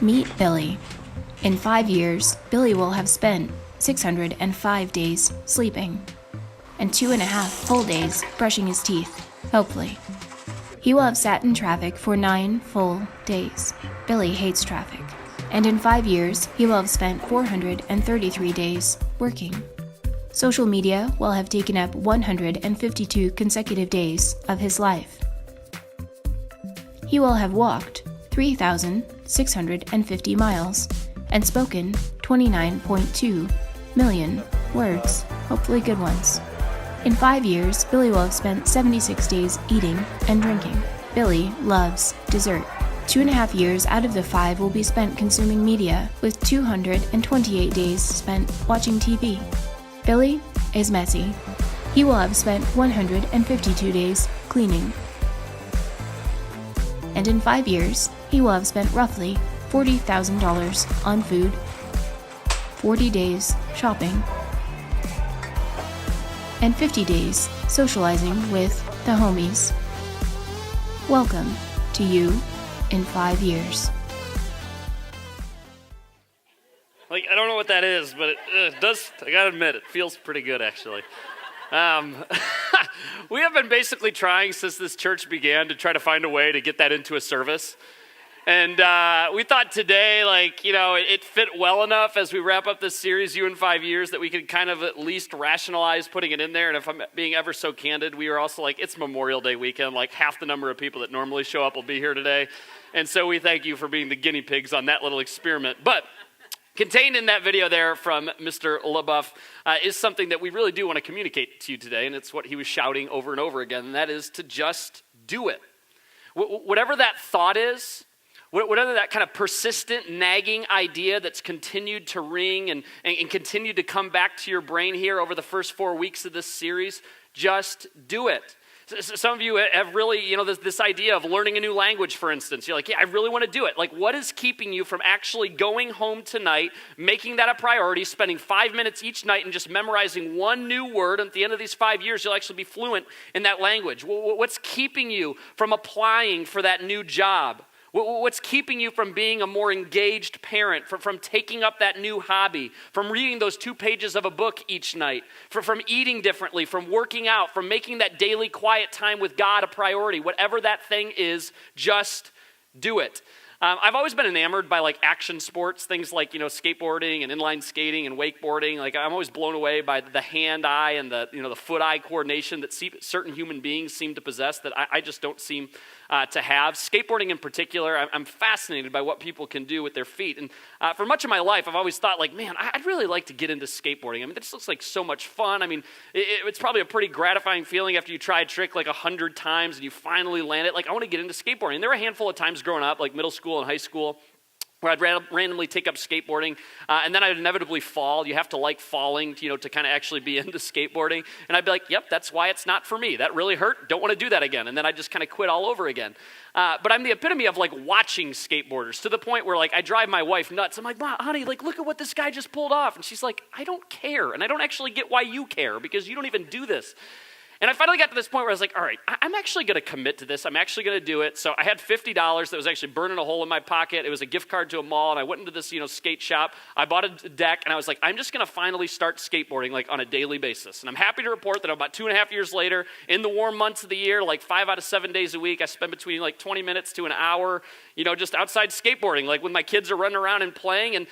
Meet Billy. In 5 years, Billy will have spent 605 days sleeping and 2.5 full days brushing his teeth, hopefully. He will have sat in traffic for 9 full days. Billy hates traffic. And in 5 years, he will have spent 433 days working. Social media will have taken up 152 consecutive days of his life. He will have walked 3,650 miles and spoken 29.2 million words, hopefully good ones. In 5 years, Billy will have spent 76 days eating and drinking. Billy loves dessert. 2.5 years out of the 5 will be spent consuming media, with 228 days spent watching TV. Billy is messy. He will have spent 152 days cleaning. And in 5 years, he will have spent roughly $40,000 on food, 40 days shopping, and 50 days socializing with the homies. Welcome to you in 5 years. I don't know what that is, but it does, I gotta admit, it feels pretty good actually. We have been basically trying since this church began to try to find a way to get that into a service. And we thought today, it fit well enough as we wrap up this series, You in 5 Years, that we could kind of at least rationalize putting it in there. And if I'm being ever so candid, we were also it's Memorial Day weekend. Half the number of people that normally show up will be here today. And so we thank you for being the guinea pigs on that little experiment. But contained in that video there from Mr. LaBeouf is something that we really do want to communicate to you today. And it's what he was shouting over and over again. And that is to just do it. Whatever that thought is, whatever that kind of persistent, nagging idea that's continued to ring and continued to come back to your brain here over the first 4 weeks of this series, just do it. Some of you have really, this idea of learning a new language, for instance. You're like, yeah, I really want to do it. What is keeping you from actually going home tonight, making that a priority, spending 5 minutes each night and just memorizing one new word? And at the end of these 5 years, you'll actually be fluent in that language. What's keeping you from applying for that new job? What's keeping you from being a more engaged parent, from taking up that new hobby, from reading those 2 pages of a book each night, from eating differently, from working out, from making that daily quiet time with God a priority? Whatever that thing is, just do it. I've always been enamored by action sports, things like skateboarding and inline skating and wakeboarding. I'm always blown away by the hand-eye and the foot-eye coordination that certain human beings seem to possess that I just don't seem to have. Skateboarding in particular, I'm fascinated by what people can do with their feet. And for much of my life, I've always thought, man, I'd really like to get into skateboarding. I mean, this looks like so much fun. I mean, it's probably a pretty gratifying feeling after you try a trick 100 times and you finally land it. I want to get into skateboarding. And there were a handful of times growing up, middle school and high school, where I'd randomly take up skateboarding, and then I'd inevitably fall. You have to like falling, to kind of actually be into skateboarding. And I'd be like, yep, that's why it's not for me. That really hurt. Don't want to do that again. And then I'd just kind of quit all over again. But I'm the epitome of watching skateboarders, to the point where I drive my wife nuts. I'm like, Mom, honey, look at what this guy just pulled off. And she's like, I don't care. And I don't actually get why you care, because you don't even do this. And I finally got to this point where I was like, all right, I'm actually going to commit to this. I'm actually going to do it. So I had $50 that was actually burning a hole in my pocket. It was a gift card to a mall, and I went into this, skate shop. I bought a deck, and I was like, I'm just going to finally start skateboarding, on a daily basis. And I'm happy to report that about 2.5 years later, in the warm months of the year, 5 out of 7 days a week, I spend between 20 minutes to an hour, just outside skateboarding, when my kids are running around and playing. And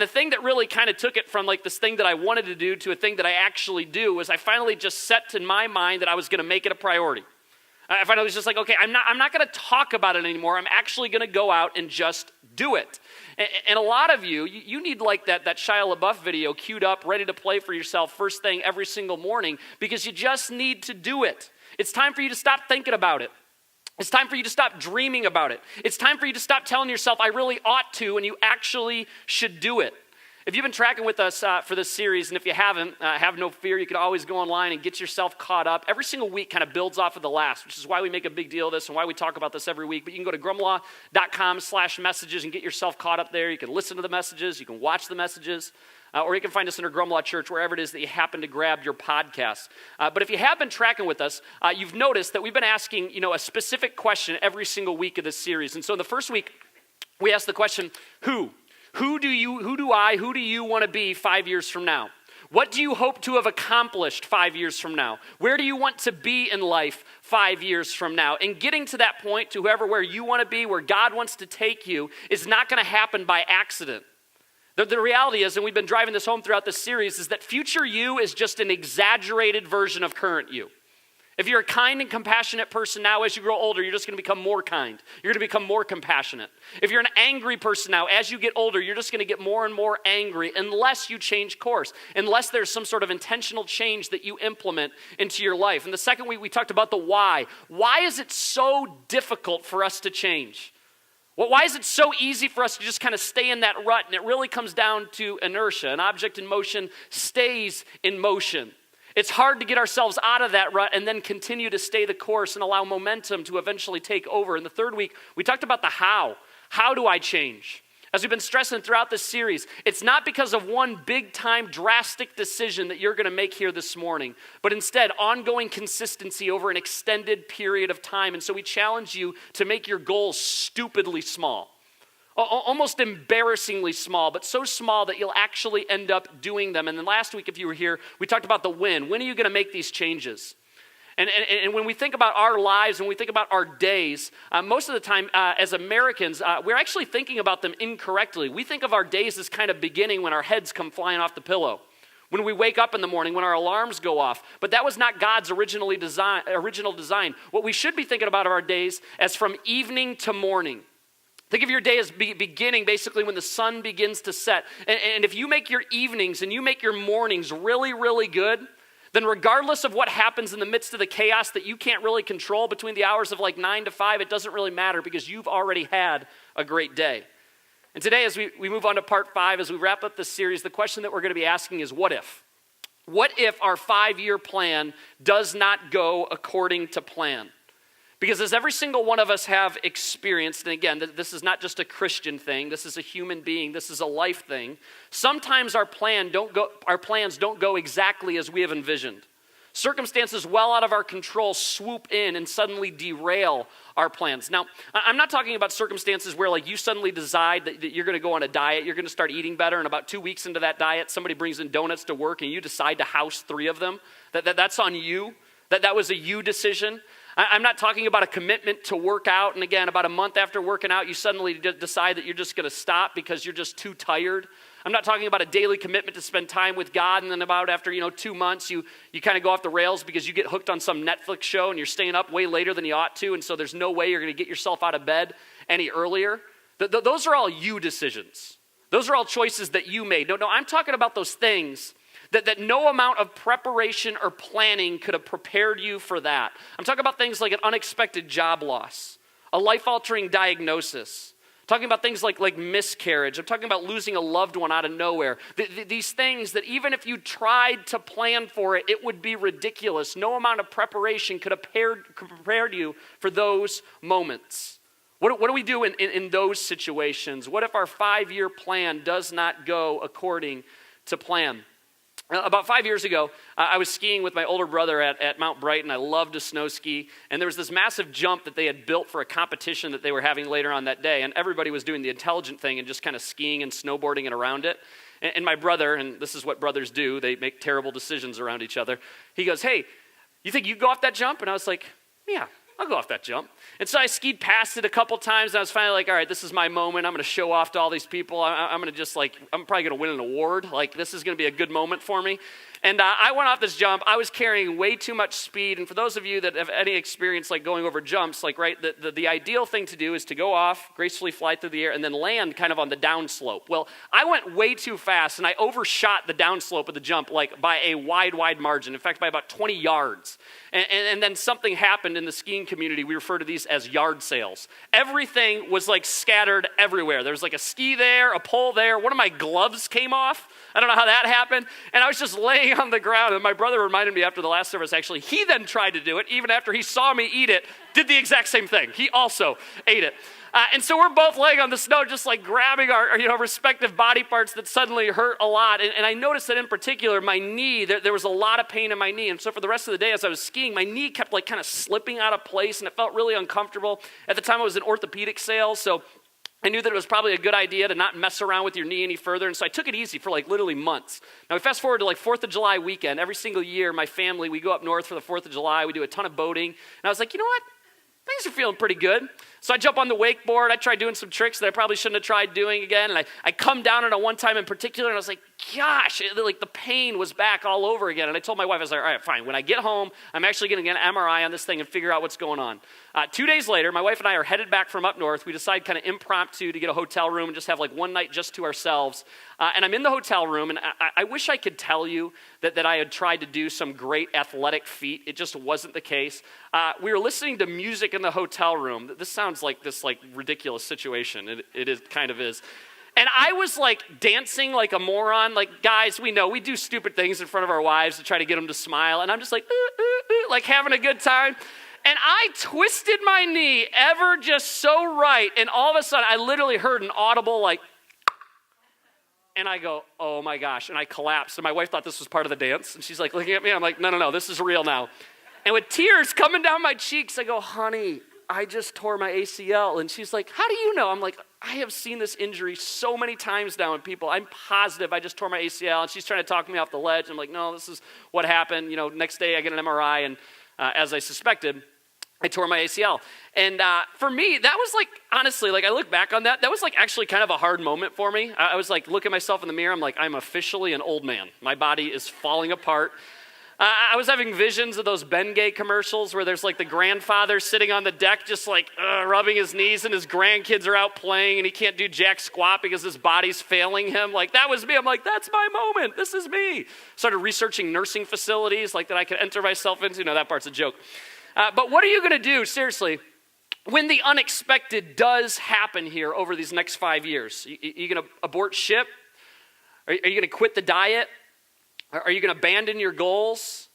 the thing that really kind of took it from this thing that I wanted to do to a thing that I actually do was I finally just set in my mind that I was going to make it a priority. I finally was just okay, I'm not going to talk about it anymore. I'm actually going to go out and just do it. And a lot of you need that Shia LaBeouf video queued up, ready to play for yourself first thing every single morning, because you just need to do it. It's time for you to stop thinking about it. It's time for you to stop dreaming about it. It's time for you to stop telling yourself, I really ought to, and you actually should do it. If you've been tracking with us for this series, and if you haven't, have no fear. You can always go online and get yourself caught up. Every single week kind of builds off of the last, which is why we make a big deal of this and why we talk about this every week. But you can go to grumlaw.com/messages and get yourself caught up there. You can listen to the messages. You can watch the messages. Or you can find us in our Grumlaw Church, wherever it is that you happen to grab your podcasts. But if you have been tracking with us, you've noticed that we've been asking, a specific question every single week of this series. And so in the first week, we ask the question, who? Who do you want to be 5 years from now? What do you hope to have accomplished 5 years from now? Where do you want to be in life 5 years from now? And getting to that point, to where you want to be, where God wants to take you, is not going to happen by accident. The reality is, and we've been driving this home throughout this series, is that future you is just an exaggerated version of current you. If you're a kind and compassionate person now, as you grow older, you're just going to become more kind. You're going to become more compassionate. If you're an angry person now, as you get older, you're just going to get more and more angry unless you change course, unless there's some sort of intentional change that you implement into your life. And the second week, we talked about the why. Why is it so difficult for us to change? Well, why is it so easy for us to just kind of stay in that rut? And it really comes down to inertia. An object in motion stays in motion. It's hard to get ourselves out of that rut and then continue to stay the course and allow momentum to eventually take over. In the third week, we talked about the how. How do I change? As we've been stressing throughout this series, it's not because of one big-time drastic decision that you're going to make here this morning, but instead ongoing consistency over an extended period of time. And so we challenge you to make your goals stupidly small. Almost embarrassingly small, but so small that you'll actually end up doing them. And then last week, if you were here, we talked about the when. When are you going to make these changes? And when we think about our lives, when we think about our days, most of the time as Americans, we're actually thinking about them incorrectly. We think of our days as kind of beginning when our heads come flying off the pillow, when we wake up in the morning, when our alarms go off. But that was not God's original design. What we should be thinking about our days as from evening to morning. Think of your day as beginning basically when the sun begins to set. And if you make your evenings and you make your mornings really, really good, then regardless of what happens in the midst of the chaos that you can't really control between the hours of like 9 to 5, it doesn't really matter because you've already had a great day. And today as we move on to part 5, as we wrap up this series, the question that we're going to be asking is what if? What if our 5-year plan does not go according to plan? Because as every single one of us have experienced, and again, this is not just a Christian thing, this is a human being, this is a life thing, sometimes our plans don't go exactly as we have envisioned. Circumstances well out of our control swoop in and suddenly derail our plans. Now, I'm not talking about circumstances where like you suddenly decide that you're going to go on a diet, you're going to start eating better, and about 2 weeks into that diet, somebody brings in donuts to work and you decide to house 3 of them. That's on you. That was a you decision. I'm not talking about a commitment to work out, and again, about a month after working out, you suddenly decide that you're just going to stop because you're just too tired. I'm not talking about a daily commitment to spend time with God, and then about after 2 months, you kind of go off the rails because you get hooked on some Netflix show, and you're staying up way later than you ought to, and so there's no way you're going to get yourself out of bed any earlier. Those are all you decisions. Those are all choices that you made. No, I'm talking about those things that no amount of preparation or planning could have prepared you for that. I'm talking about things like an unexpected job loss, a life-altering diagnosis. I'm talking about things like miscarriage. I'm talking about losing a loved one out of nowhere. These things that even if you tried to plan for it, it would be ridiculous. No amount of preparation could have prepared you for those moments. What do we do in those situations? What if our 5-year plan does not go according to plan? About 5 years ago, I was skiing with my older brother at Mount Brighton. I loved to snow ski. And there was this massive jump that they had built for a competition that they were having later on that day. And everybody was doing the intelligent thing and just kind of skiing and snowboarding and around it. And my brother, and this is what brothers do, they make terrible decisions around each other. He goes, "Hey, you think you go off that jump?" And I was like, "Yeah, I'll go off that jump." And so I skied past it a couple times, and I was finally like, all right, this is my moment. I'm going to show off to all these people. I'm going to just I'm probably going to win an award. This is going to be a good moment for me. And I went off this jump. I was carrying way too much speed. And for those of you that have any experience going over jumps, the ideal thing to do is to go off, gracefully fly through the air, and then land kind of on the downslope. Well, I went way too fast, and I overshot the downslope of the jump by a wide margin. In fact, by about 20 yards. And then something happened in the skiing community. We refer to these as yard sales. Everything was scattered everywhere. There was a ski there, a pole there. One of my gloves came off. I don't know how that happened. And I was just laying on the ground. And my brother reminded me after the last service, actually, he then tried to do it. Even after he saw me eat it, did the exact same thing. He also ate it. And so we're both laying on the snow, just grabbing our respective body parts that suddenly hurt a lot. And I noticed that in particular, my knee, there was a lot of pain in my knee. And so for the rest of the day as I was skiing, my knee kept kind of slipping out of place, and it felt really uncomfortable. At the time, I was in orthopedic sales, so I knew that it was probably a good idea to not mess around with your knee any further, and so I took it easy for like literally months. Now we fast forward to like 4th of July weekend. Every single year, my family, we go up north for the 4th of July. We do a ton of boating, and I was like, you know what? Things are feeling pretty good. So I jump on the wakeboard. I try doing some tricks that I probably shouldn't have tried doing again, and I come down on it one time in particular, and I was like, gosh, like the pain was back all over again. And I told my wife, I was like, all right, fine. When I get home, I'm actually going to get an MRI on this thing and figure out what's going on. 2 days later, my wife and I are headed back from up north. We decide kind of impromptu to get a hotel room and just have like one night just to ourselves. And I'm in the hotel room, and I wish I could tell you that I had tried to do some great athletic feat. It just wasn't the case. We were listening to music in the hotel room. This sounds like this like ridiculous situation. It is kind of is. And I was like dancing like a moron. Like, guys, we know we do stupid things in front of our wives to try to get them to smile. And I'm just like, like having a good time. And I twisted my knee ever just so right. And all of a sudden, I literally heard an audible like, and I go, oh my gosh. And I collapsed. And my wife thought this was part of the dance. And she's like looking at me. I'm like, no, this is real now. And with tears coming down my cheeks, I go, honey, I just tore my ACL. And she's like, how do you know? I'm like, I have seen this injury so many times now in people. I'm positive I just tore my ACL. And she's trying to talk me off the ledge. I'm like, no, this is what happened. You know, next day I get an MRI. And as I suspected, I tore my ACL. And for me, that was like, honestly, like I look back on that was like actually kind of a hard moment for me. I was like, look at myself in the mirror. I'm like, I'm officially an old man. My body is falling apart. I was having visions of those Bengay commercials where there's like the grandfather sitting on the deck just like rubbing his knees, and his grandkids are out playing and he can't do jack squat because his body's failing him. Like that was me. I'm like, that's my moment. This is me. Started researching nursing facilities like that I could enter myself into. No, that part's a joke. But what are you going to do, seriously, when the unexpected does happen here over these next 5 years? Are you going to abort ship? Are you going to quit the diet? Are you going to abandon your goals?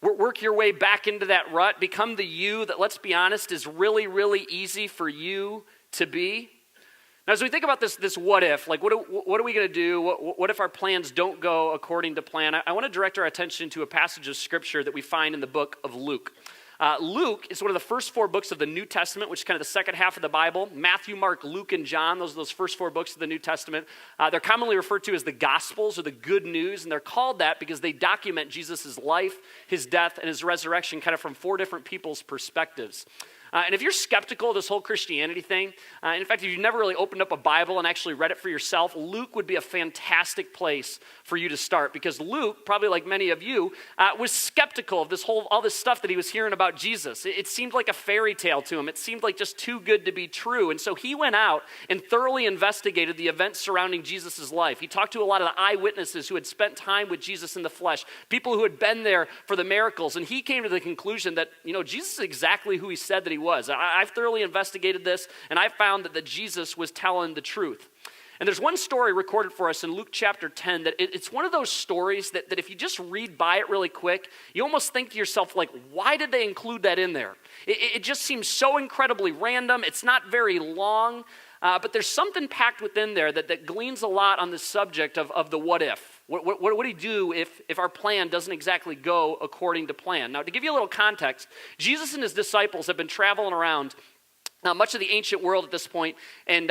Work your way back into that rut? Become the you that, let's be honest, is really, really easy for you to be? Now, as we think about this what if, like what are we going to do? What if our plans don't go according to plan? I want to direct our attention to a passage of Scripture that we find in the book of Luke. Luke is one of the first 4 books of the New Testament, which is kind of the second half of the Bible. Matthew, Mark, Luke, and John, those first 4 books of the New Testament. They're commonly referred to as the Gospels or the Good News, and they're called that because they document Jesus' life, his death, and his resurrection kind of from 4 different people's perspectives. And if you're skeptical of this whole Christianity thing, in fact, if you've never really opened up a Bible and actually read it for yourself, Luke would be a fantastic place for you to start, because Luke, probably like many of you, was skeptical of all this stuff that he was hearing about Jesus. It seemed like a fairy tale to him. It seemed like just too good to be true. And so he went out and thoroughly investigated the events surrounding Jesus' life. He talked to a lot of the eyewitnesses who had spent time with Jesus in the flesh, people who had been there for the miracles, and he came to the conclusion that, Jesus is exactly who he said that he was. I've thoroughly investigated this, and I found that Jesus was telling the truth. And there's one story recorded for us in Luke chapter 10 that it's one of those stories that if you just read by it really quick, you almost think to yourself, like, why did they include that in there? It just seems so incredibly random. It's not very long, but there's something packed within there that gleans a lot on the subject of the what if. What do you do if our plan doesn't exactly go according to plan? Now, to give you a little context, Jesus and his disciples have been traveling around much of the ancient world at this point and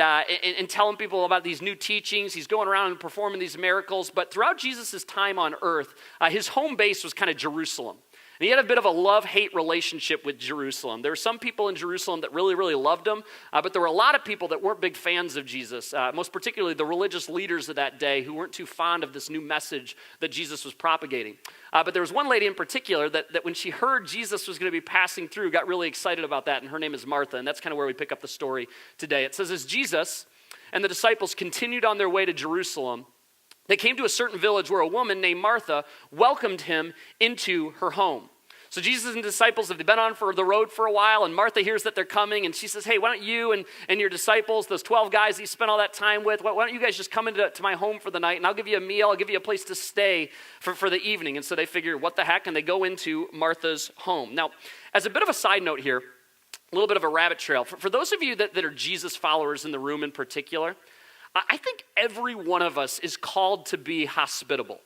telling people about these new teachings. He's going around and performing these miracles. But throughout Jesus' time on earth, his home base was kind of Jerusalem. And he had a bit of a love-hate relationship with Jerusalem. There were some people in Jerusalem that really, really loved him, but there were a lot of people that weren't big fans of Jesus, most particularly the religious leaders of that day who weren't too fond of this new message that Jesus was propagating. But there was one lady in particular that when she heard Jesus was going to be passing through, got really excited about that, and her name is Martha, and that's kind of where we pick up the story today. It says, as Jesus and the disciples continued on their way to Jerusalem, they came to a certain village where a woman named Martha welcomed him into her home. So Jesus and the disciples have been on the road for a while, and Martha hears that they're coming, and she says, hey, why don't you and your disciples, those 12 guys that you spent all that time with, why don't you guys just come into my home for the night, and I'll give you a meal, I'll give you a place to stay for the evening. And so they figure, what the heck, and they go into Martha's home. Now, as a bit of a side note here, a little bit of a rabbit trail. For those of you that are Jesus followers in the room in particular, I think every one of us is called to be hospitable.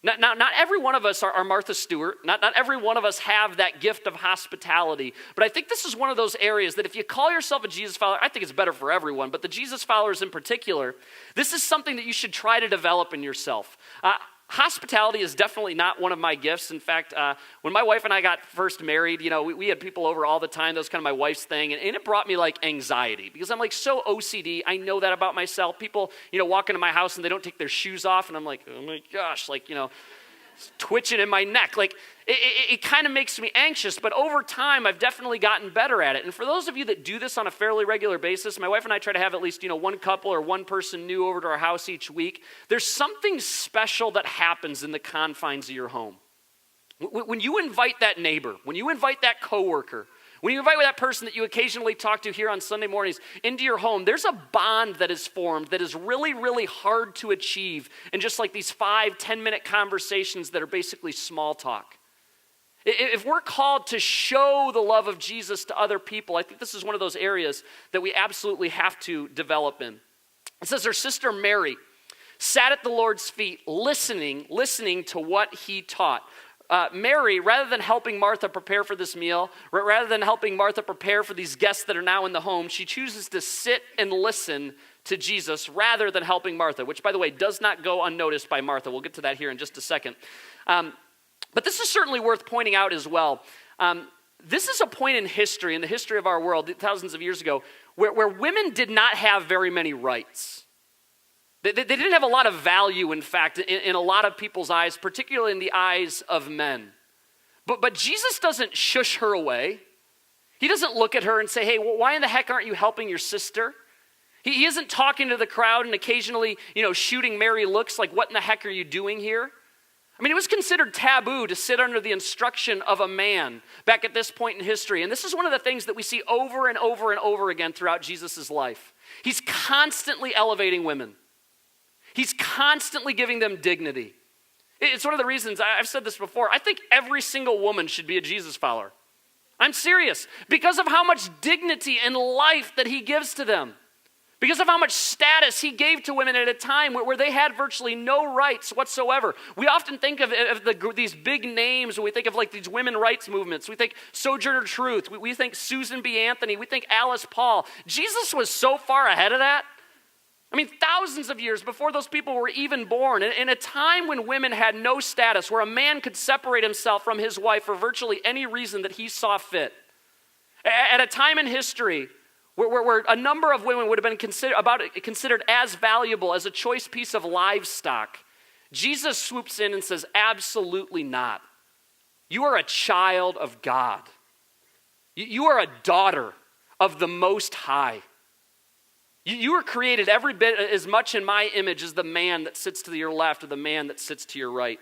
Not every one of us are Martha Stewart. Not every one of us have that gift of hospitality. But I think this is one of those areas that if you call yourself a Jesus follower, I think it's better for everyone, but the Jesus followers in particular, this is something that you should try to develop in yourself. Hospitality is definitely not one of my gifts. In fact, when my wife and I got first married, we had people over all the time. That was kind of my wife's thing. And it brought me like anxiety because I'm like so OCD. I know that about myself. People, walk into my house and they don't take their shoes off. And I'm like, oh my gosh, twitching in my neck. Like it kind of makes me anxious, but over time I've definitely gotten better at it. And for those of you that do this on a fairly regular basis, my wife and I try to have at least, one couple or one person new over to our house each week. There's something special that happens in the confines of your home. When you invite that neighbor, when you invite that coworker, when you invite that person that you occasionally talk to here on Sunday mornings into your home, there's a bond that is formed that is really, really hard to achieve in just like these 5-10-minute conversations that are basically small talk. If we're called to show the love of Jesus to other people, I think this is one of those areas that we absolutely have to develop in. It says her sister Mary sat at the Lord's feet listening to what he taught. Mary, rather than helping Martha prepare for this meal, rather than helping Martha prepare for these guests that are now in the home, she chooses to sit and listen to Jesus rather than helping Martha, which, by the way, does not go unnoticed by Martha. We'll get to that here in just a second. But this is certainly worth pointing out as well. This is a point in history, in the history of our world, thousands of years ago, where women did not have very many rights. They didn't have a lot of value, in fact, in a lot of people's eyes, particularly in the eyes of men. But Jesus doesn't shush her away. He doesn't look at her and say, hey, well, why in the heck aren't you helping your sister? He isn't talking to the crowd and occasionally, shooting Mary looks like, what in the heck are you doing here? I mean, it was considered taboo to sit under the instruction of a man back at this point in history. And this is one of the things that we see over and over and over again throughout Jesus' life. He's constantly elevating women. He's constantly giving them dignity. It's one of the reasons, I've said this before, I think every single woman should be a Jesus follower. I'm serious. Because of how much dignity and life that he gives to them. Because of how much status he gave to women at a time where they had virtually no rights whatsoever. We often think of these big names when we think of like these women rights movements. We think Sojourner Truth. We think Susan B. Anthony. We think Alice Paul. Jesus was so far ahead of that. I mean, thousands of years before those people were even born, in a time when women had no status, where a man could separate himself from his wife for virtually any reason that he saw fit. At a time in history where a number of women would have been considered as valuable as a choice piece of livestock, Jesus swoops in and says, absolutely not. You are a child of God. You are a daughter of the Most High. You were created every bit as much in my image as the man that sits to your left or the man that sits to your right.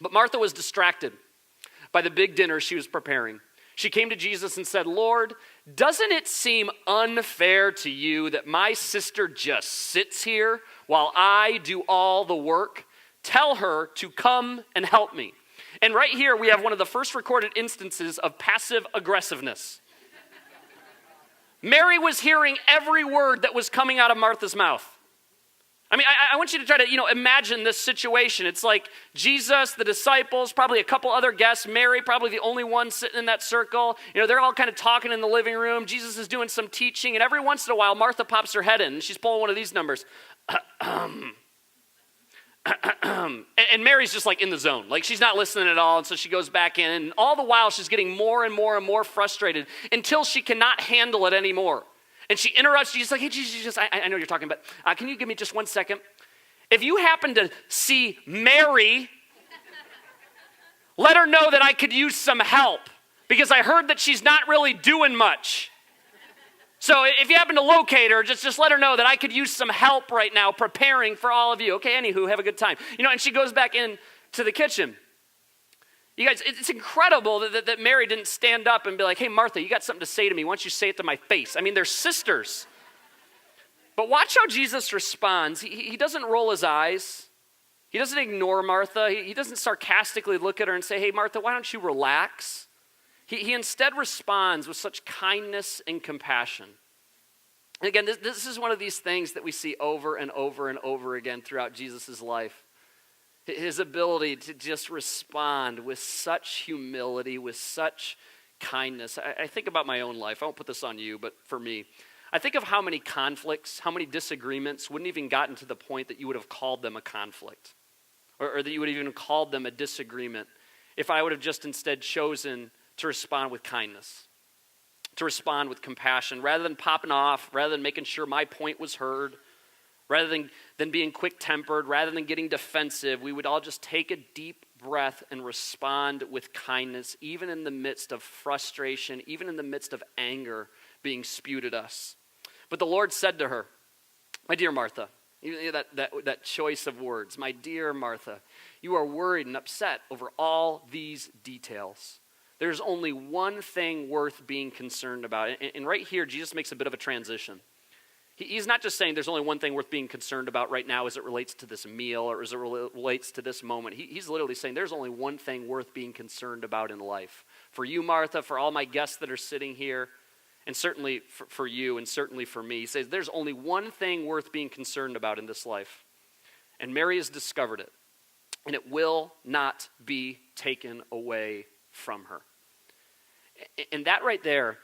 But Martha was distracted by the big dinner she was preparing. She came to Jesus and said, Lord, doesn't it seem unfair to you that my sister just sits here while I do all the work? Tell her to come and help me. And right here we have one of the first recorded instances of passive aggressiveness. Mary was hearing every word that was coming out of Martha's mouth. I mean, I want you to try to, imagine this situation. It's like Jesus, the disciples, probably a couple other guests, Mary, probably the only one sitting in that circle. They're all kind of talking in the living room. Jesus is doing some teaching, and every once in a while, Martha pops her head in, and she's pulling one of these numbers. And Mary's just like in the zone. Like she's not listening at all, and so she goes back in, and all the while, she's getting more and more and more frustrated until she cannot handle it anymore. And she interrupts, she's like, hey, Jesus, I know you're talking, but can you give me just 1 second? If you happen to see Mary, let her know that I could use some help because I heard that she's not really doing much. So if you happen to locate her, just let her know that I could use some help right now preparing for all of you. Okay, anywho, have a good time. And she goes back into the kitchen. You guys, it's incredible that Mary didn't stand up and be like, hey, Martha, you got something to say to me. Why don't you say it to my face? I mean, they're sisters. But watch how Jesus responds. He doesn't roll his eyes. He doesn't ignore Martha. He doesn't sarcastically look at her and say, hey, Martha, why don't you relax? He instead responds with such kindness and compassion. And again, this is one of these things that we see over and over and over again throughout Jesus' life. His ability to just respond with such humility, with such kindness. I think about my own life. I won't put this on you, but for me, I think of how many conflicts, how many disagreements wouldn't even gotten to the point that you would have called them a conflict, or that you would have even called them a disagreement if I would have just instead chosen to respond with kindness, to respond with compassion, rather than popping off, rather than making sure my point was heard, rather than being quick-tempered, rather than getting defensive. We would all just take a deep breath and respond with kindness, even in the midst of frustration, even in the midst of anger being spewed at us. But the Lord said to her, "My dear Martha," that choice of words, "My dear Martha, you are worried and upset over all these details. There's only one thing worth being concerned about." And right here, Jesus makes a bit of a transition. He's not just saying there's only one thing worth being concerned about right now as it relates to this meal or as it relates to this moment. He's literally saying there's only one thing worth being concerned about in life. For you, Martha, for all my guests that are sitting here, and certainly for you and certainly for me. He says there's only one thing worth being concerned about in this life. And Mary has discovered it. And it will not be taken away from her. And that right there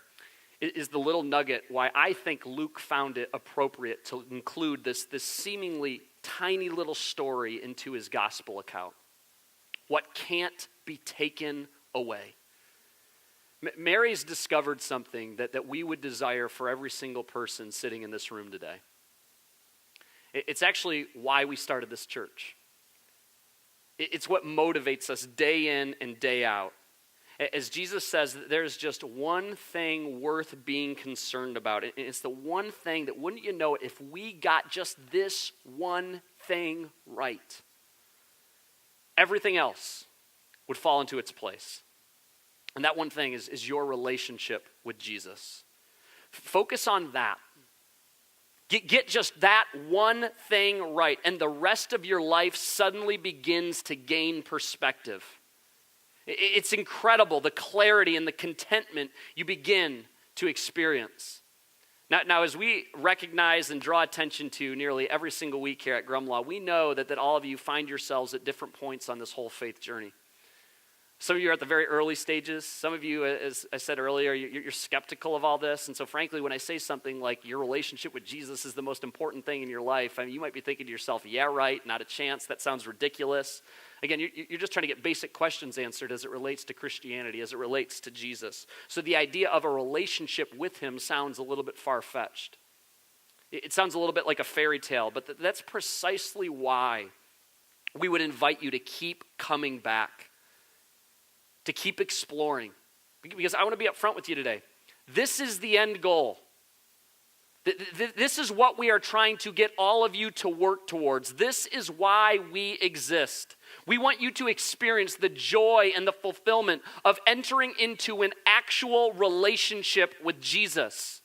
is the little nugget why I think Luke found it appropriate to include this seemingly tiny little story into his gospel account. What can't be taken away. Mary's discovered something that we would desire for every single person sitting in this room today. It's actually why we started this church. It's what motivates us day in and day out. As Jesus says, there's just one thing worth being concerned about. And it's the one thing that, wouldn't you know it, if we got just this one thing right, everything else would fall into its place. And that one thing is your relationship with Jesus. Focus on that. Get just that one thing right, and the rest of your life suddenly begins to gain perspective. It's incredible, the clarity and the contentment you begin to experience. Now, as we recognize and draw attention to nearly every single week here at Grumlaw, we know that all of you find yourselves at different points on this whole faith journey. Some of you are at the very early stages. Some of you, as I said earlier, you're skeptical of all this. And so frankly, when I say something like your relationship with Jesus is the most important thing in your life, I mean, you might be thinking to yourself, yeah, right, not a chance. That sounds ridiculous. Again, you're just trying to get basic questions answered as it relates to Christianity, as it relates to Jesus. So the idea of a relationship with him sounds a little bit far-fetched. It sounds a little bit like a fairy tale, but that's precisely why we would invite you to keep coming back, to keep exploring. Because I want to be upfront with you today. This is the end goal. This is what we are trying to get all of you to work towards. This is why we exist. We want you to experience the joy and the fulfillment of entering into an actual relationship with Jesus.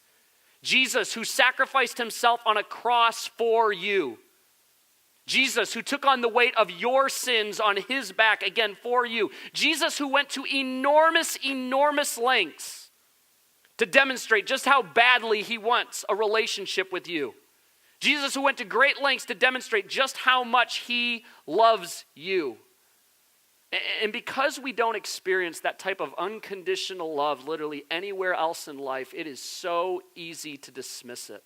Jesus, who sacrificed himself on a cross for you. Jesus, who took on the weight of your sins on his back, again, for you. Jesus, who went to enormous, enormous lengths to demonstrate just how badly he wants a relationship with you. Jesus, who went to great lengths to demonstrate just how much he loves you. And because we don't experience that type of unconditional love literally anywhere else in life, it is so easy to dismiss it.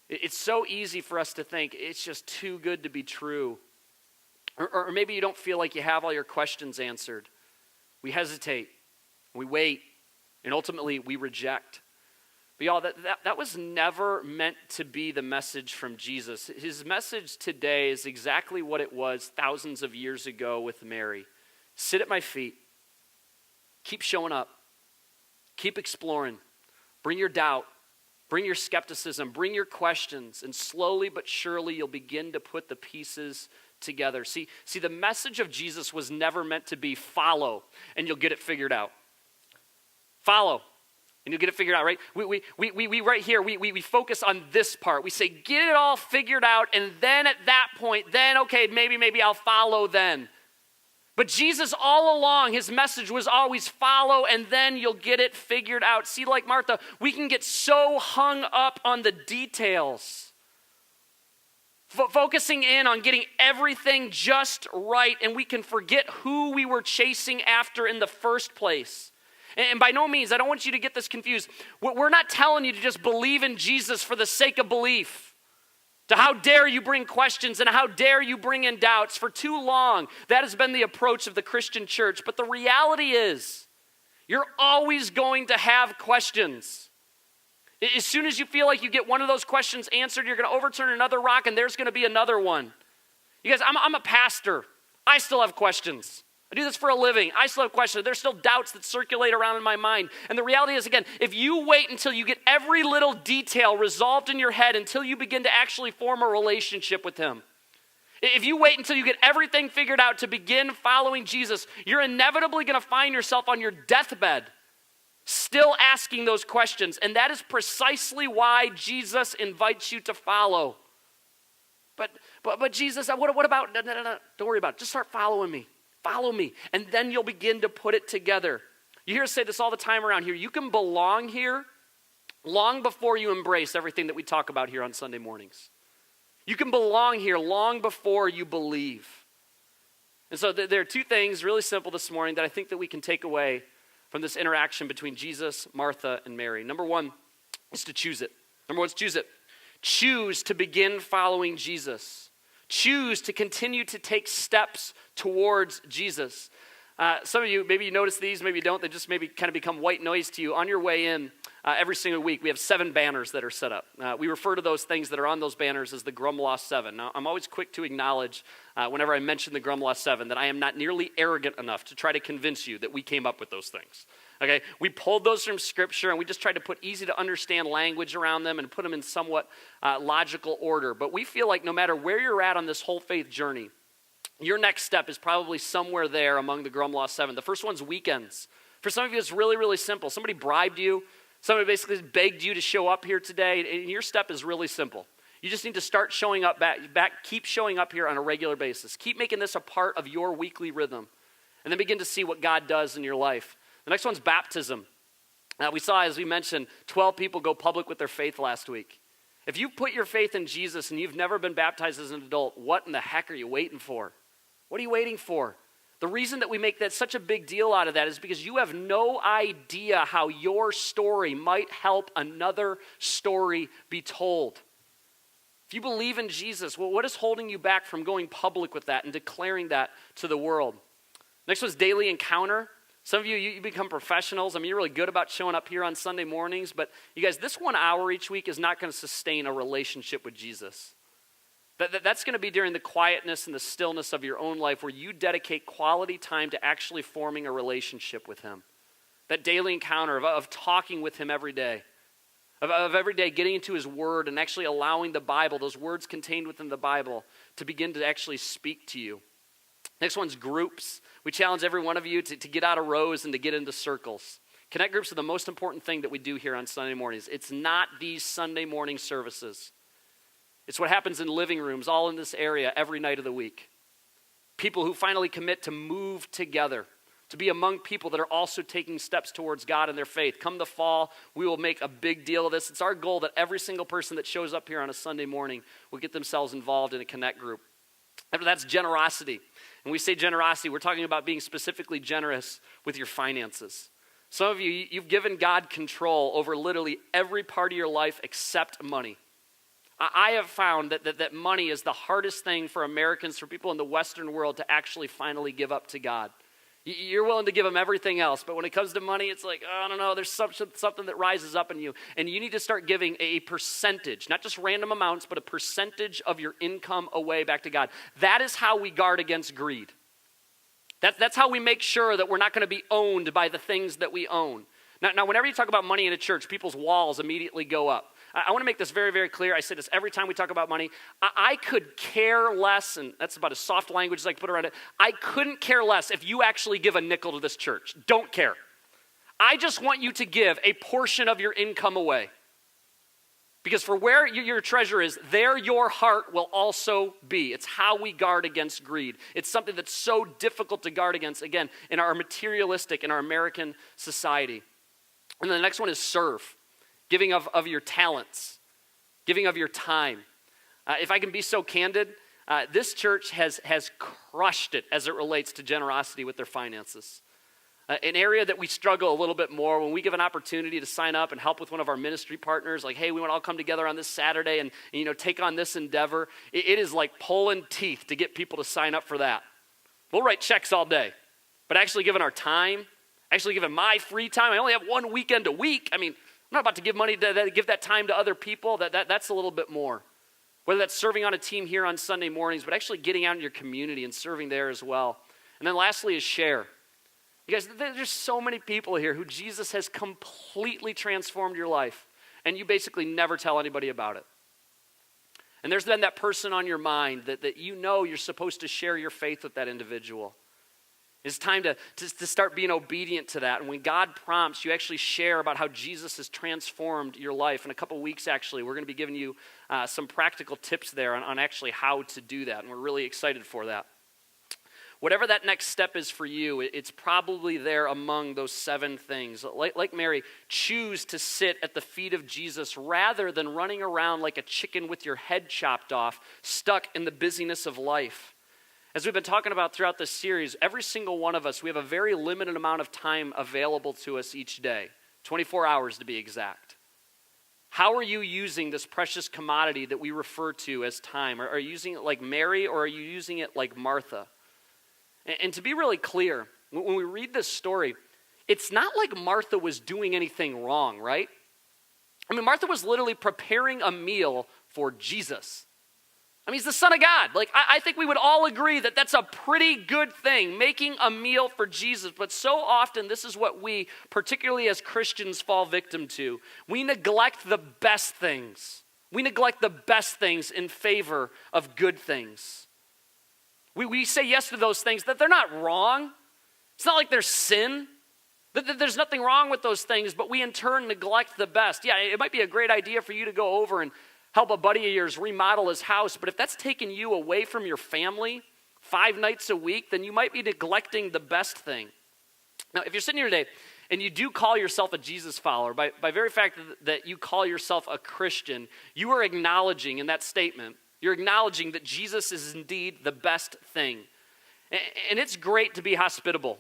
It's so easy for us to think it's just too good to be true. Or maybe you don't feel like you have all your questions answered. We hesitate, we wait, and ultimately we reject. But y'all, that was never meant to be the message from Jesus. His message today is exactly what it was thousands of years ago with Mary. Sit at my feet. Keep showing up. Keep exploring. Bring your doubt. Bring your skepticism, bring your questions, and slowly but surely you'll begin to put the pieces together. See, the message of Jesus was never meant to be follow, and you'll get it figured out. Follow, and you'll get it figured out, right? We right here, we focus on this part. We say, get it all figured out, and then at that point, then, okay, maybe I'll follow then. But Jesus, all along, his message was always follow and then you'll get it figured out. See, like Martha, we can get so hung up on the details. focusing in on getting everything just right, and we can forget who we were chasing after in the first place. And by no means, I don't want you to get this confused. We're not telling you to just believe in Jesus for the sake of belief. To how dare you bring questions and how dare you bring in doubts. For too long, that has been the approach of the Christian church. But the reality is, you're always going to have questions. As soon as you feel like you get one of those questions answered, you're going to overturn another rock and there's going to be another one. You guys, I'm a pastor. I still have questions. I do this for a living. I still have questions. There's still doubts that circulate around in my mind. And the reality is, again, if you wait until you get every little detail resolved in your head until you begin to actually form a relationship with him, if you wait until you get everything figured out to begin following Jesus, you're inevitably going to find yourself on your deathbed still asking those questions. And that is precisely why Jesus invites you to follow. But Jesus, what about, no, don't worry about it. Just start following me. Follow me. And then you'll begin to put it together. You hear us say this all the time around here. You can belong here long before you embrace everything that we talk about here on Sunday mornings. You can belong here long before you believe. And so there are two things really simple this morning that I think that we can take away from this interaction between Jesus, Martha, and Mary. Number one is to choose it. Number one is choose it. Choose to begin following Jesus. Choose to continue to take steps towards Jesus. Some of you, maybe you notice these, maybe you don't. They just maybe kind of become white noise to you. On your way in, every single week, we have 7 banners that are set up. We refer to those things that are on those banners as the Grumlaw 7. Now, I'm always quick to acknowledge whenever I mention the Grumlaw 7 that I am not nearly arrogant enough to try to convince you that we came up with those things. Okay, we pulled those from Scripture and we just tried to put easy to understand language around them and put them in somewhat logical order. But we feel like no matter where you're at on this whole faith journey, your next step is probably somewhere there among the Grumlaw 7. The first one's weekends. For some of you, it's really, really simple. Somebody bribed you. Somebody basically begged you to show up here today. And your step is really simple. You just need to start showing up back. Keep showing up here on a regular basis. Keep making this a part of your weekly rhythm. And then begin to see what God does in your life. The next one's baptism. We saw, as we mentioned, 12 people go public with their faith last week. If you put your faith in Jesus and you've never been baptized as an adult, what in the heck are you waiting for? What are you waiting for? The reason that we make that such a big deal out of that is because you have no idea how your story might help another story be told. If you believe in Jesus, well, what is holding you back from going public with that and declaring that to the world? Next one's daily encounter. Some of you become professionals. I mean, you're really good about showing up here on Sunday mornings, but you guys, this 1 hour each week is not going to sustain a relationship with Jesus. That's going to be during the quietness and the stillness of your own life where you dedicate quality time to actually forming a relationship with him. That daily encounter of talking with him every day, of every day getting into his word and actually allowing the Bible, those words contained within the Bible, to begin to actually speak to you. Next one's groups. We challenge every one of you to get out of rows and to get into circles. Connect groups are the most important thing that we do here on Sunday mornings. It's not these Sunday morning services. It's what happens in living rooms all in this area every night of the week. People who finally commit to move together, to be among people that are also taking steps towards God in their faith. Come the fall, we will make a big deal of this. It's our goal that every single person that shows up here on a Sunday morning will get themselves involved in a connect group. After that's generosity. When we say generosity, we're talking about being specifically generous with your finances. Some of you, you've given God control over literally every part of your life except money. I have found that money is the hardest thing for Americans, for people in the Western world to actually finally give up to God. You're willing to give him everything else, but when it comes to money, it's like, oh, I don't know, there's something that rises up in you. And you need to start giving a percentage, not just random amounts, but a percentage of your income away back to God. That is how we guard against greed. That's how we make sure that we're not going to be owned by the things that we own. Now, whenever you talk about money in a church, people's walls immediately go up. I want to make this very, very clear. I say this every time we talk about money. I could care less, and that's about as soft language as I can put around it. I couldn't care less if you actually give a nickel to this church. Don't care. I just want you to give a portion of your income away. Because for where your treasure is, there your heart will also be. It's how we guard against greed. It's something that's so difficult to guard against, again, in our materialistic, in our American society. And then the next one is serve. Giving of your talents, giving of your time. If I can be so candid, this church has crushed it as it relates to generosity with their finances. An area that we struggle a little bit more when we give an opportunity to sign up and help with one of our ministry partners, like, hey, we want to all come together on this Saturday and take on this endeavor. It is like pulling teeth to get people to sign up for that. We'll write checks all day, but actually giving our time, actually giving my free time, I only have one weekend a week. I mean, I'm not about to give money to give that time to other people. That's a little bit more. Whether that's serving on a team here on Sunday mornings, but actually getting out in your community and serving there as well. And then lastly is share. You guys, there's so many people here who Jesus has completely transformed your life, and you basically never tell anybody about it. And there's then that person on your mind that you're supposed to share your faith with that individual. It's time to start being obedient to that. And when God prompts, you actually share about how Jesus has transformed your life. In a couple weeks, actually, we're going to be giving you some practical tips there on actually how to do that, and we're really excited for that. Whatever that next step is for you, it's probably there among those 7 things. Like Mary, choose to sit at the feet of Jesus rather than running around like a chicken with your head chopped off, stuck in the busyness of life. As we've been talking about throughout this series, every single one of us, we have a very limited amount of time available to us each day, 24 hours to be exact. How are you using this precious commodity that we refer to as time? Are you using it like Mary, or are you using it like Martha? And to be really clear, when we read this story, it's not like Martha was doing anything wrong, right? I mean, Martha was literally preparing a meal for Jesus. I mean, he's the Son of God. Like, I think we would all agree that that's a pretty good thing, making a meal for Jesus. But so often, this is what we, particularly as Christians, fall victim to. We neglect the best things. We neglect the best things in favor of good things. We say yes to those things, that they're not wrong. It's not like there's sin. There's nothing wrong with those things, but we in turn neglect the best. Yeah, it might be a great idea for you to go over and help a buddy of yours remodel his house, but if that's taking you away from your family 5 nights a week, then you might be neglecting the best thing. Now, if you're sitting here today and you do call yourself a Jesus follower, by very fact that you call yourself a Christian, you are acknowledging in that statement, you're acknowledging that Jesus is indeed the best thing. And it's great to be hospitable.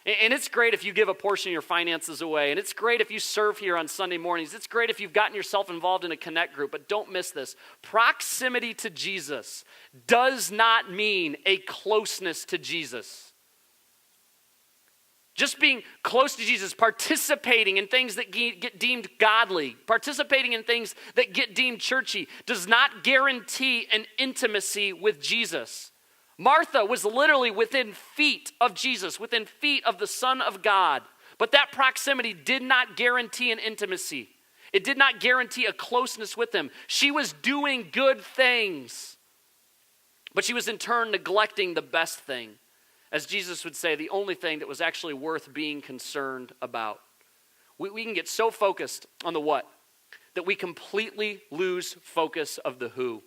And it's great if you give a portion of your finances away. And it's great if you serve here on Sunday mornings. It's great if you've gotten yourself involved in a connect group. But don't miss this. Proximity to Jesus does not mean a closeness to Jesus. Just being close to Jesus, participating in things that get deemed godly, participating in things that get deemed churchy, does not guarantee an intimacy with Jesus. Martha was literally within feet of Jesus, within feet of the Son of God. But that proximity did not guarantee an intimacy. It did not guarantee a closeness with him. She was doing good things, but she was in turn neglecting the best thing. As Jesus would say, the only thing that was actually worth being concerned about. We can get so focused on the what that we completely lose focus of the who.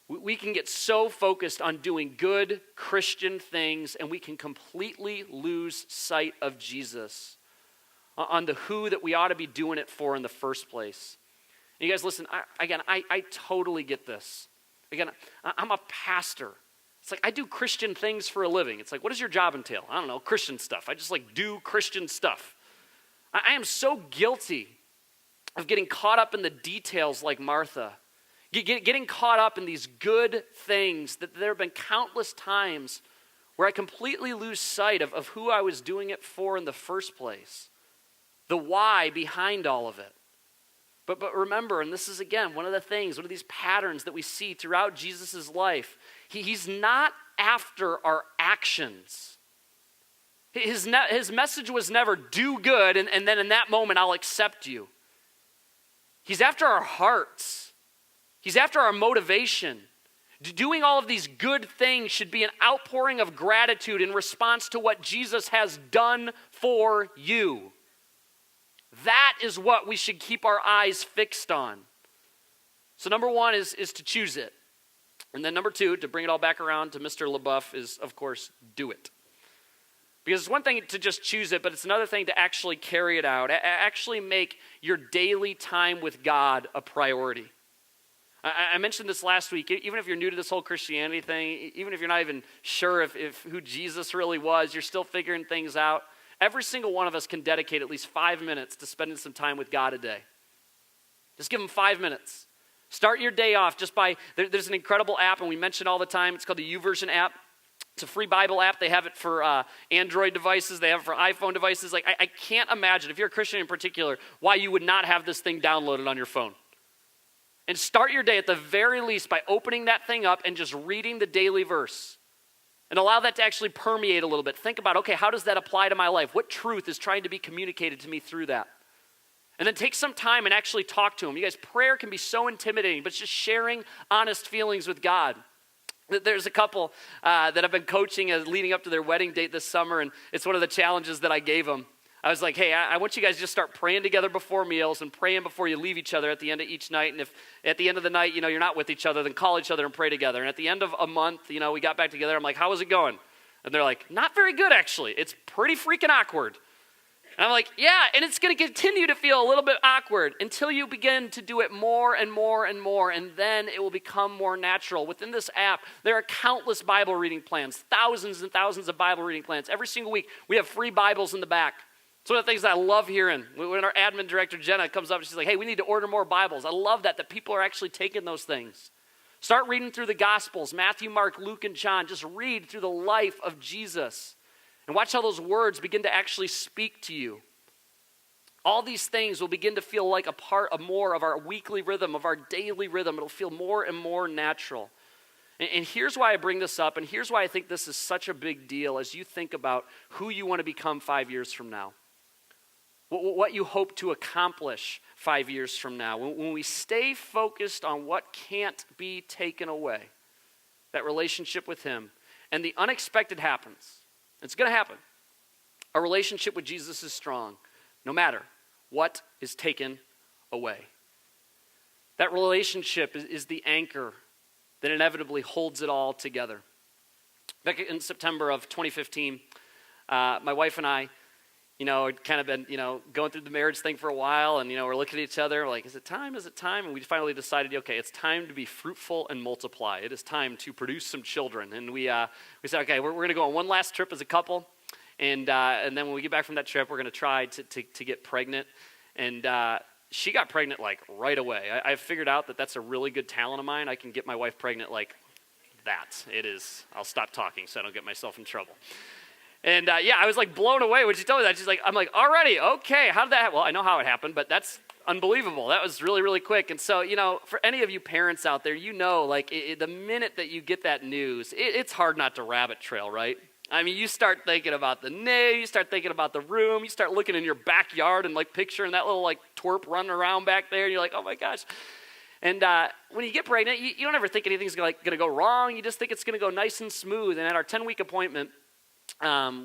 We can get so focused on doing good Christian things, and we can completely lose sight of Jesus, on the who that we ought to be doing it for in the first place. And you guys, listen, I totally get this. Again, I'm a pastor. It's like, I do Christian things for a living. It's like, what does your job entail? I don't know, Christian stuff. I just do Christian stuff. I am so guilty of getting caught up in the details like Martha. Getting caught up in these good things, that there have been countless times where I completely lose sight of who I was doing it for in the first place. The why behind all of it. But remember, and this is again one of the things, one of these patterns that we see throughout Jesus' life. He's not after our actions. His message was never do good and then in that moment I'll accept you. He's after our hearts. He's after our motivation. Doing all of these good things should be an outpouring of gratitude in response to what Jesus has done for you. That is what we should keep our eyes fixed on. So number 1 is to choose it. And then number 2, to bring it all back around to Mr. LaBeouf, is, of course, do it. Because it's one thing to just choose it, but it's another thing to actually carry it out. Actually make your daily time with God a priority. I mentioned this last week. Even if you're new to this whole Christianity thing, even if you're not even sure if who Jesus really was, you're still figuring things out. Every single one of us can dedicate at least 5 minutes to spending some time with God a day. Just give him 5 minutes. Start your day off just by, there's an incredible app, and we mention all the time. It's called the YouVersion app. It's a free Bible app. They have it for Android devices. They have it for iPhone devices. Like, I can't imagine, if you're a Christian in particular, why you would not have this thing downloaded on your phone. And start your day at the very least by opening that thing up and just reading the daily verse. And allow that to actually permeate a little bit. Think about, okay, how does that apply to my life? What truth is trying to be communicated to me through that? And then take some time and actually talk to him. You guys, prayer can be so intimidating, but it's just sharing honest feelings with God. There's a couple that I've been coaching leading up to their wedding date this summer, and it's one of the challenges that I gave them. I was like, hey, I want you guys to just start praying together before meals and praying before you leave each other at the end of each night. And if at the end of the night, you're not with each other, then call each other and pray together. And at the end of a month, we got back together. I'm like, how was it going? And they're like, not very good, actually. It's pretty freaking awkward. And I'm like, yeah, and it's going to continue to feel a little bit awkward until you begin to do it more and more and more, and then it will become more natural. Within this app, there are countless Bible reading plans, thousands and thousands of Bible reading plans. Every single week, we have free Bibles in the back. It's one of the things that I love hearing. When our admin director, Jenna, comes up, she's like, hey, we need to order more Bibles. I love that people are actually taking those things. Start reading through the Gospels, Matthew, Mark, Luke, and John. Just read through the life of Jesus. And watch how those words begin to actually speak to you. All these things will begin to feel like a part of more of our weekly rhythm, of our daily rhythm. It'll feel more and more natural. And here's why I bring this up, and here's why I think this is such a big deal as you think about who you want to become 5 years from now. What you hope to accomplish 5 years from now. When we stay focused on what can't be taken away, that relationship with him, and the unexpected happens. It's going to happen. Our relationship with Jesus is strong, no matter what is taken away. That relationship is the anchor that inevitably holds it all together. Back in September of 2015, my wife and I, had kind of been, going through the marriage thing for a while, and, we're looking at each other, we're like, is it time? And we finally decided, okay, it's time to be fruitful and multiply. It is time to produce some children. And we said, okay, we're going to go on one last trip as a couple, and then when we get back from that trip, we're going to try to get pregnant. And she got pregnant, like, right away. I figured out that that's a really good talent of mine. I can get my wife pregnant like that. It is. I'll stop talking so I don't get myself in trouble. And I was like blown away when she told me that. She's like, I'm like, already, okay, how did that happen? Well, I know how it happened, but that's unbelievable. That was really, really quick. And so, for any of you parents out there, like the minute that you get that news, it's hard not to rabbit trail, right? I mean, you start thinking about the NICU, you start thinking about the room, you start looking in your backyard and like picturing that little like twerp running around back there, and you're like, oh my gosh. And when you get pregnant, you don't ever think anything's going to go wrong. You just think it's going to go nice and smooth. And at our 10-week appointment,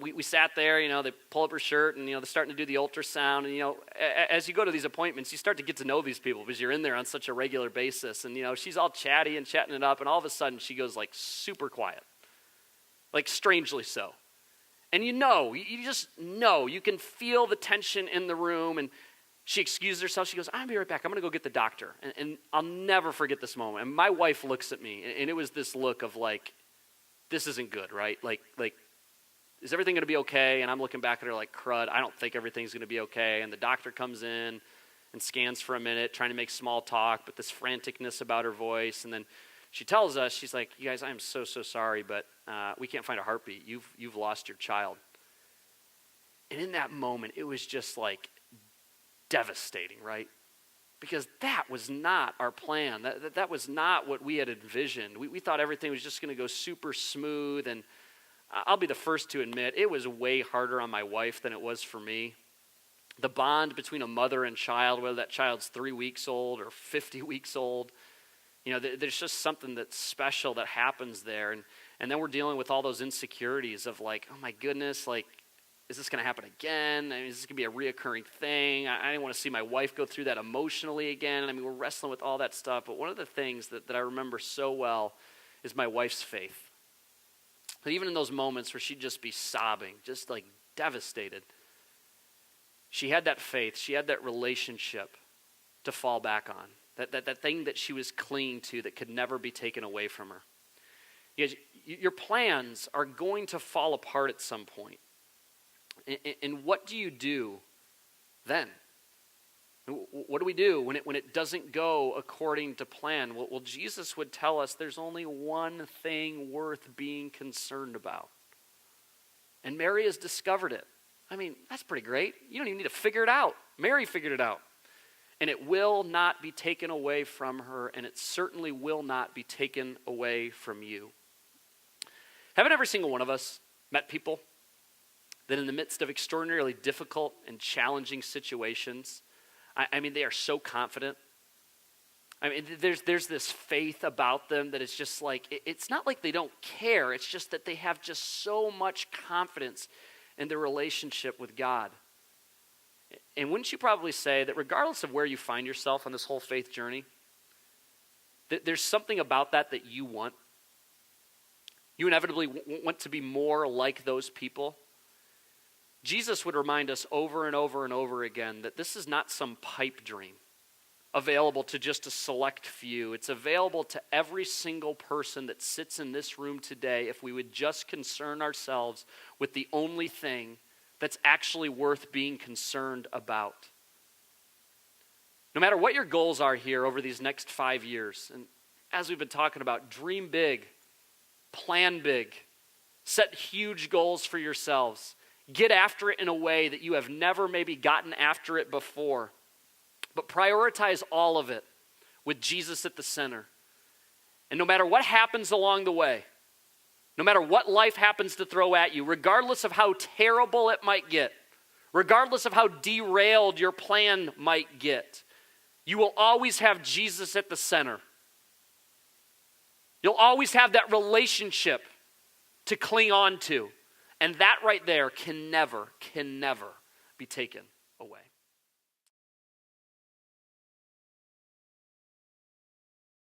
we sat there, they pull up her shirt, and, they're starting to do the ultrasound. And, as you go to these appointments, you start to get to know these people because you're in there on such a regular basis. And, she's all chatty and chatting it up, and all of a sudden she goes, like, super quiet, like strangely so. And you just know, you can feel the tension in the room. And she excuses herself. She goes, I'll be right back. I'm going to go get the doctor. And I'll never forget this moment. And my wife looks at me, and it was this look of like, this isn't good, right? Like, is everything going to be okay? And I'm looking back at her like, crud, I don't think everything's going to be okay. And the doctor comes in and scans for a minute, trying to make small talk, but this franticness about her voice. And then she tells us, she's like, you guys, I am so sorry, but we can't find a heartbeat. You've lost your child. And in that moment, it was just like devastating, right? Because that was not our plan. That was not what we had envisioned. We thought everything was just going to go super smooth. And I'll be the first to admit, it was way harder on my wife than it was for me. The bond between a mother and child, whether that child's 3 weeks old or 50 weeks old, there's just something that's special that happens there. And then we're dealing with all those insecurities of like, oh my goodness, like, is this going to happen again? I mean, is this going to be a reoccurring thing? I didn't want to see my wife go through that emotionally again. I mean, we're wrestling with all that stuff. But one of the things that I remember so well is my wife's faith. But even in those moments where she'd just be sobbing, just like devastated, she had that faith. She had that relationship to fall back on. that thing that she was clinging to that could never be taken away from her. Your plans are going to fall apart at some point. And what do you do then? What do we do when it doesn't go according to plan? Well, Jesus would tell us there's only one thing worth being concerned about. And Mary has discovered it. I mean, that's pretty great. You don't even need to figure it out. Mary figured it out. And it will not be taken away from her, and it certainly will not be taken away from you. Haven't every single one of us met people that in the midst of extraordinarily difficult and challenging situations, I mean, they are so confident. I mean, there's this faith about them that it's just like, it's not like they don't care. It's just that they have just so much confidence in their relationship with God. And wouldn't you probably say that regardless of where you find yourself on this whole faith journey, that there's something about that you want? You inevitably want to be more like those people. Jesus would remind us over and over and over again that this is not some pipe dream available to just a select few. It's available to every single person that sits in this room today if we would just concern ourselves with the only thing that's actually worth being concerned about. No matter what your goals are here over these next 5 years, and as we've been talking about, dream big, plan big, set huge goals for yourselves. Get after it in a way that you have never maybe gotten after it before. But prioritize all of it with Jesus at the center. And no matter what happens along the way, no matter what life happens to throw at you, regardless of how terrible it might get, regardless of how derailed your plan might get, you will always have Jesus at the center. You'll always have that relationship to cling on to. And that right there can never be taken